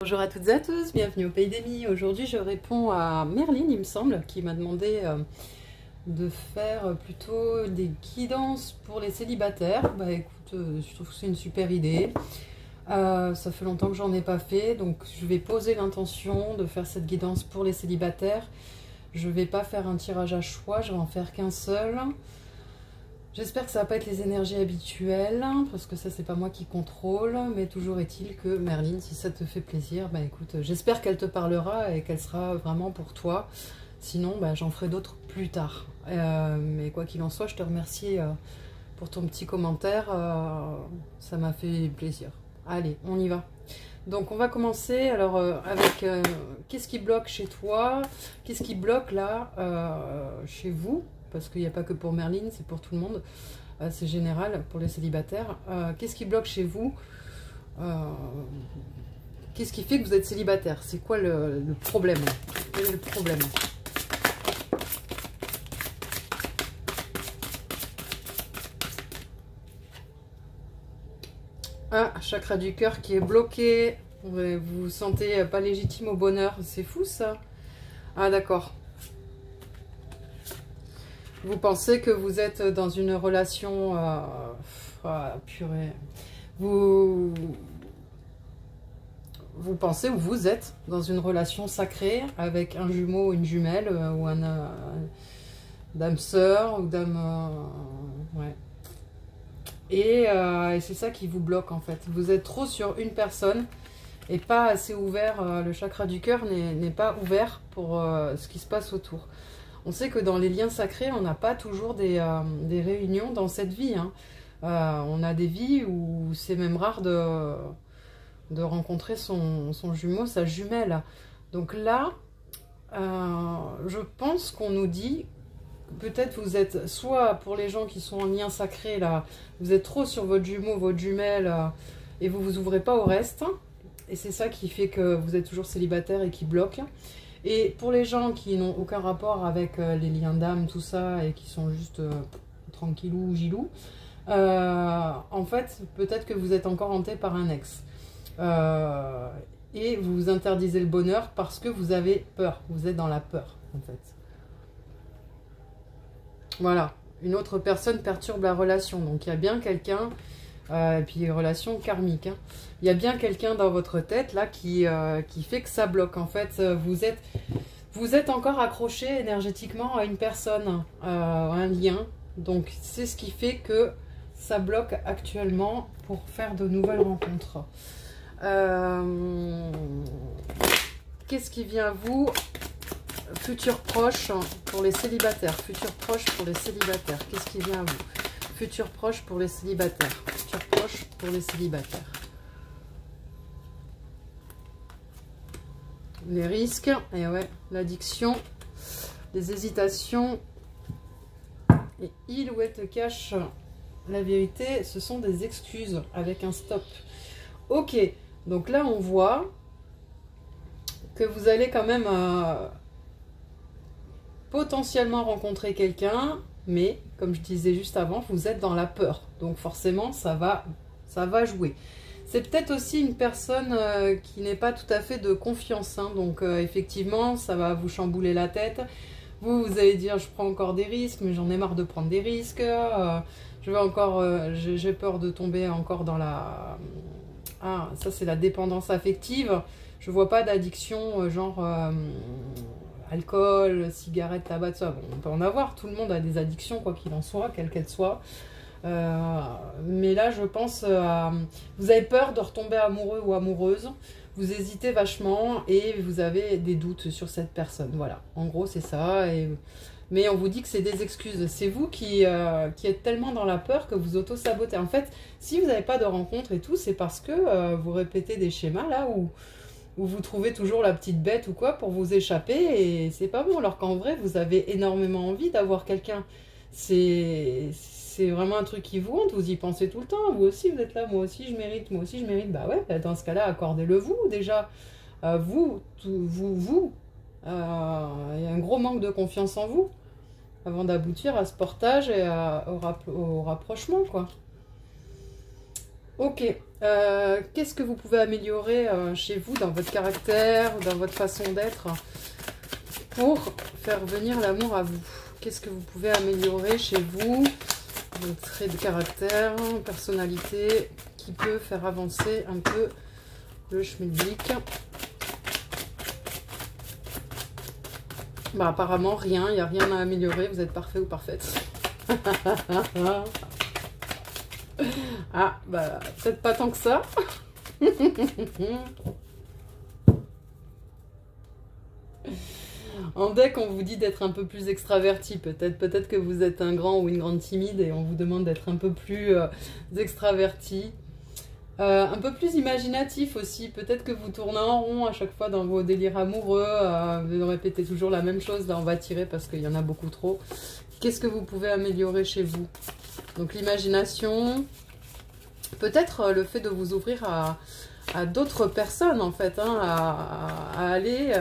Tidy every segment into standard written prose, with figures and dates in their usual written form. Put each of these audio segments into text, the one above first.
Bonjour à toutes et à tous, bienvenue au Pays des Mi. Aujourd'hui je réponds à Merline, il me semble, qui m'a demandé de faire plutôt des guidances pour les célibataires. Bah écoute, je trouve que c'est une super idée. Ça fait longtemps que j'en ai pas fait, donc je vais poser l'intention de faire cette guidance pour les célibataires. Je vais pas faire un tirage à choix, je vais en faire qu'un seul. J'espère que ça va pas être les énergies habituelles, parce que ça c'est pas moi qui contrôle, mais toujours est-il que Merline, si ça te fait plaisir, bah écoute, j'espère qu'elle te parlera et qu'elle sera vraiment pour toi. Sinon, bah, j'en ferai d'autres plus tard. Mais quoi qu'il en soit, je te remercie pour ton petit commentaire, ça m'a fait plaisir. Allez, on y va. Donc on va commencer alors avec qu'est-ce qui bloque chez toi, qu'est-ce qui bloque là chez vous, parce qu'il n'y a pas que pour Merline, c'est pour tout le monde, c'est général pour les célibataires. Qu'est-ce qui bloque chez vous, qu'est-ce qui fait que vous êtes célibataire, c'est quoi le problème, quel est le problème? Ah, chakra du cœur qui est bloqué. Vous vous sentez pas légitime au bonheur. C'est fou ça. Ah d'accord. Vous pensez que vous êtes dans une relation... purée. Vous pensez ou vous êtes dans une relation sacrée avec un jumeau ou une jumelle ou un d'âme sœur ou d'âme... ouais. Et c'est ça qui vous bloque en fait. Vous êtes trop sur une personne et pas assez ouvert. Le chakra du cœur n'est pas ouvert pour ce qui se passe autour. On sait que dans les liens sacrés, on n'a pas toujours des réunions dans cette vie. Hein. On a des vies où c'est même rare de rencontrer son jumeau, sa jumelle. Donc là, je pense qu'on nous dit... Peut-être vous êtes, soit pour les gens qui sont en lien sacré, là, vous êtes trop sur votre jumeau, votre jumelle, et vous vous ouvrez pas au reste. Et c'est ça qui fait que vous êtes toujours célibataire et qui bloque. Et pour les gens qui n'ont aucun rapport avec les liens d'âme, tout ça, et qui sont juste tranquillou, gilou, en fait, peut-être que vous êtes encore hanté par un ex. Et vous vous interdisez le bonheur parce que vous avez peur. Vous êtes dans la peur, en fait. Voilà, une autre personne perturbe la relation. Donc il y a bien quelqu'un, et puis relation karmique, hein. Il y a bien quelqu'un dans votre tête là qui fait que ça bloque. En fait, vous êtes encore accroché énergétiquement à une personne, un lien. Donc c'est ce qui fait que ça bloque actuellement pour faire de nouvelles rencontres. Qu'est-ce qui vient à vous? Futur proche pour les célibataires. Futur proche pour les célibataires. Qu'est-ce qui vient à vous? Futur proche pour les célibataires. Futur proche pour les célibataires. Les risques. Et ouais, l'addiction. Les hésitations. Et il ou elle te cache la vérité. Ce sont des excuses avec un stop. Ok. Donc là, on voit que vous allez quand même... potentiellement rencontrer quelqu'un, mais comme je disais juste avant, vous êtes dans la peur. Donc forcément, ça va jouer. C'est peut-être aussi une personne qui n'est pas tout à fait de confiance. Hein, donc effectivement, ça va vous chambouler la tête. Vous allez dire, je prends encore des risques, mais j'en ai marre de prendre des risques. J'ai peur de tomber encore dans la... Ah, ça c'est la dépendance affective. Je vois pas d'addiction genre... alcool, cigarette, tabac, tout ça. Bon, on peut en avoir, tout le monde a des addictions, quoi qu'il en soit, quelle qu'elle soit. Mais là, je pense, vous avez peur de retomber amoureux ou amoureuse, vous hésitez vachement et vous avez des doutes sur cette personne. Voilà, en gros, c'est ça. Mais on vous dit que c'est des excuses. C'est vous qui êtes tellement dans la peur que vous auto-sabotez. En fait, si vous n'avez pas de rencontre et tout, c'est parce que vous répétez des schémas là où vous trouvez toujours la petite bête ou quoi pour vous échapper et c'est pas bon. Alors qu'en vrai, vous avez énormément envie d'avoir quelqu'un. C'est vraiment un truc qui vous hante, vous y pensez tout le temps. Vous aussi, vous êtes là, moi aussi je mérite, moi aussi je mérite. Bah ouais, dans ce cas-là, accordez-le vous déjà. Il y a un gros manque de confiance en vous avant d'aboutir à ce portage et au rapprochement, quoi. Ok, qu'est-ce que vous pouvez améliorer chez vous, dans votre caractère, dans votre façon d'être, pour faire venir l'amour à vous? Qu'est-ce que vous pouvez améliorer chez vous, votre trait de caractère, personnalité, qui peut faire avancer un peu le schmilblick? Bah apparemment rien, il n'y a rien à améliorer, vous êtes parfait ou parfaite. Ah, bah peut-être pas tant que ça. En deck, on vous dit d'être un peu plus extraverti. Peut-être que vous êtes un grand ou une grande timide et on vous demande d'être un peu plus extraverti. Un peu plus imaginatif aussi. Peut-être que vous tournez en rond à chaque fois dans vos délires amoureux. Vous répétez toujours la même chose. Là, on va tirer parce qu'il y en a beaucoup trop. Qu'est-ce que vous pouvez améliorer chez vous? Donc l'imagination. Peut-être le fait de vous ouvrir à d'autres personnes, en fait. Hein, à aller...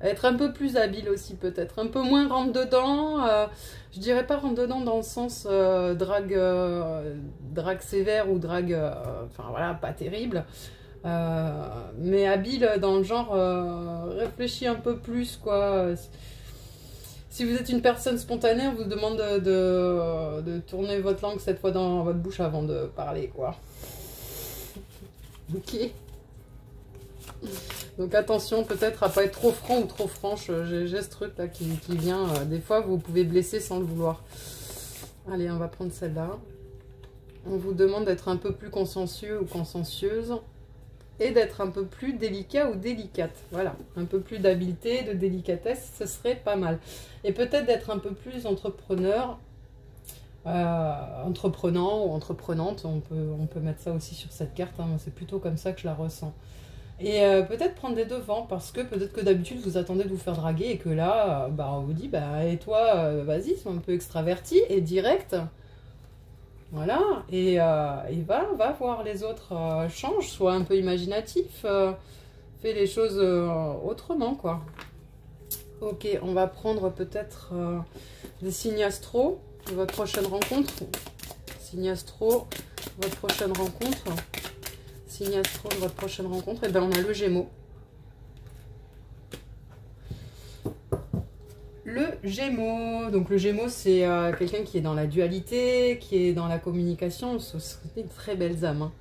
être un peu plus habile aussi, peut-être. Un peu moins rentre dedans. Je dirais pas rentre dedans dans le sens drague sévère ou drague... enfin voilà, pas terrible. Mais habile dans le genre réfléchis un peu plus, quoi. Si vous êtes une personne spontanée, on vous demande de tourner votre langue cette fois dans votre bouche avant de parler, quoi. Ok. Donc attention peut-être à pas être trop franc ou trop franche. J'ai ce truc là qui vient. Des fois vous pouvez blesser sans le vouloir. Allez, on va prendre celle-là. On vous demande d'être un peu plus consciencieux ou consciencieuse. Et d'être un peu plus délicat ou délicate. Voilà, un peu plus d'habileté, de délicatesse, ce serait pas mal. Et peut-être d'être un peu plus entrepreneur, entreprenant ou entreprenante. On peut mettre ça aussi sur cette carte. Hein. C'est plutôt comme ça que je la ressens. Et peut-être prendre des devants, parce que peut-être que d'habitude vous attendez de vous faire draguer et que là, bah, on vous dit, bah, et toi, vas-y, sois un peu extraverti et direct. Voilà, et va voir les autres, change, sois un peu imaginatif, fais les choses autrement, quoi. Ok, on va prendre peut-être des signes astro de votre prochaine rencontre. Signe astro, votre prochaine rencontre. Signe astro de votre prochaine rencontre. Et bien, on a le Gémeaux. Le Gémeaux. Donc, le Gémeaux, c'est quelqu'un qui est dans la dualité, qui est dans la communication. C'est une très belle âme. Hein.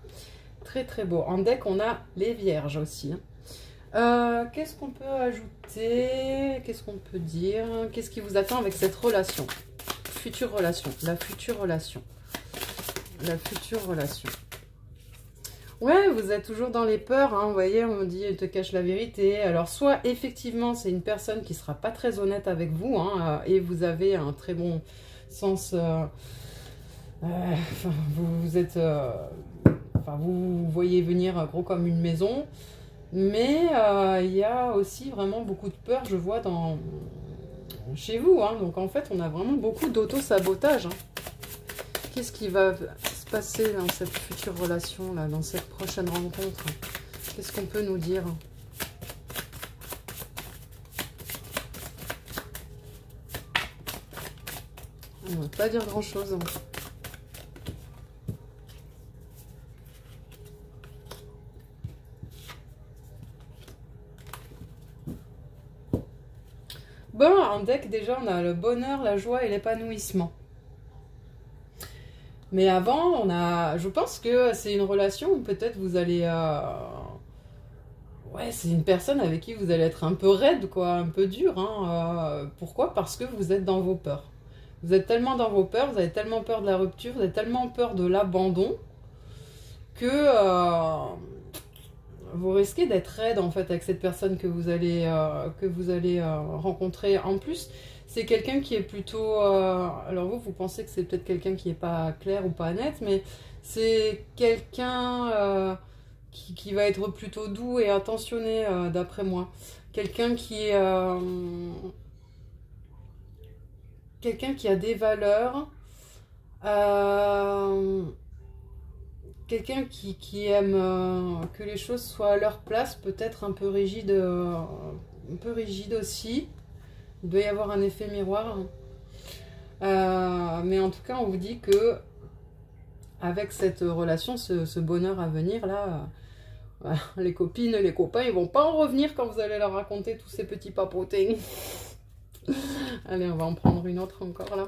Très, très beau. En deck, on a les Vierges aussi. Hein. Qu'est-ce qu'on peut ajouter? Qu'est-ce qu'on peut dire? Qu'est-ce qui vous attend avec cette relation? Future relation. La future relation. La future relation. Ouais, vous êtes toujours dans les peurs, hein, vous voyez, on dit, elle te cache la vérité. Alors, soit, effectivement, c'est une personne qui sera pas très honnête avec vous, hein, et vous avez un très bon sens... vous êtes... vous voyez venir gros comme une maison, mais il y a aussi vraiment beaucoup de peur, je vois, chez vous. Hein, donc, en fait, on a vraiment beaucoup d'auto-sabotage. Hein. Qu'est-ce qui va se passer dans cette future relation, là, dans cette prochaine rencontre? Qu'est-ce qu'on peut nous dire? On ne va pas dire grand-chose. Hein. Bon, en deck, déjà, on a le bonheur, la joie et l'épanouissement. Mais avant, je pense que c'est une relation où peut-être vous allez... Ouais, c'est une personne avec qui vous allez être un peu raide, quoi, un peu dur. Hein. Pourquoi? Parce que vous êtes dans vos peurs. Vous êtes tellement dans vos peurs, vous avez tellement peur de la rupture, vous avez tellement peur de l'abandon que vous risquez d'être raide, en fait, avec cette personne que vous allez rencontrer. En plus... C'est quelqu'un qui est plutôt... alors vous pensez que c'est peut-être quelqu'un qui n'est pas clair ou pas net, mais c'est quelqu'un qui va être plutôt doux et attentionné, d'après moi. Quelqu'un qui a des valeurs. Quelqu'un qui aime que les choses soient à leur place, peut-être un peu rigide aussi. Il doit y avoir un effet miroir. Mais en tout cas, on vous dit que avec cette relation, ce bonheur à venir là, voilà, les copines, les copains, ils vont pas en revenir quand vous allez leur raconter tous ces petits papotins. Allez, on va en prendre une autre encore là.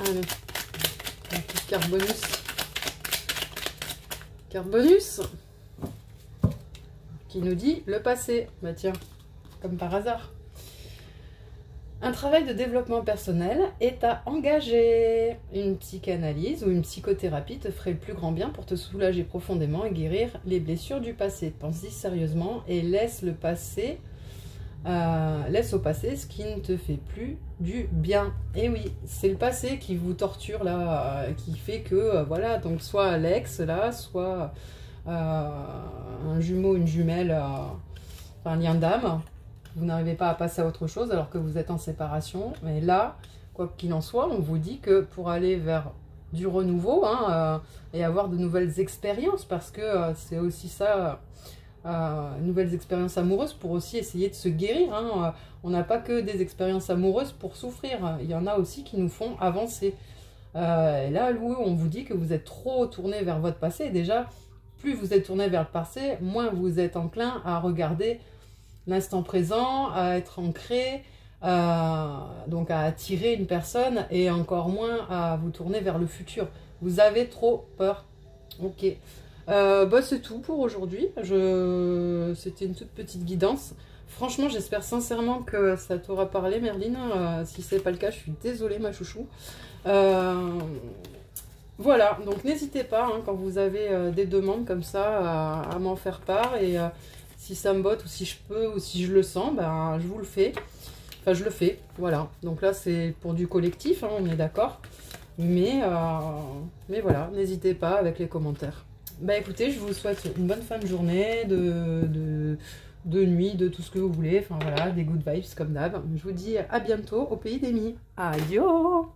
Allez, un petit carbonus. Carbonus qui nous dit le passé. Bah tiens, comme par hasard. Un travail de développement personnel est à engager. Une psychanalyse ou une psychothérapie te ferait le plus grand bien pour te soulager profondément et guérir les blessures du passé. Pense-y sérieusement et laisse au passé ce qui ne te fait plus du bien. Et oui, c'est le passé qui vous torture là, qui fait que voilà, donc soit l'ex là, soit un jumeau, une jumelle, un lien d'âme. Vous n'arrivez pas à passer à autre chose alors que vous êtes en séparation. Mais là, quoi qu'il en soit, on vous dit que pour aller vers du renouveau et avoir de nouvelles expériences, parce que c'est aussi ça, nouvelles expériences amoureuses pour aussi essayer de se guérir. On n'a pas que des expériences amoureuses pour souffrir. Il y en a aussi qui nous font avancer. Et là, Lou, on vous dit que vous êtes trop tourné vers votre passé. Et déjà, plus vous êtes tourné vers le passé, moins vous êtes enclin à regarder l'instant présent, à être ancré, donc à attirer une personne et encore moins à vous tourner vers le futur. Vous avez trop peur. Ok. Bah c'est tout pour aujourd'hui. C'était une toute petite guidance. Franchement, j'espère sincèrement que ça t'aura parlé, Merline. Si c'est pas le cas, je suis désolée, ma chouchou. Voilà, donc n'hésitez pas, quand vous avez des demandes comme ça, à m'en faire part. Et si ça me botte, ou si je peux, ou si je le sens, ben, je vous le fais. Enfin, je le fais, voilà. Donc là, c'est pour du collectif, on est d'accord. Mais voilà, n'hésitez pas avec les commentaires. Bah écoutez, je vous souhaite une bonne fin de journée, de nuit, de tout ce que vous voulez. Enfin voilà, des good vibes comme d'hab. Je vous dis à bientôt au pays des Mi. Adios!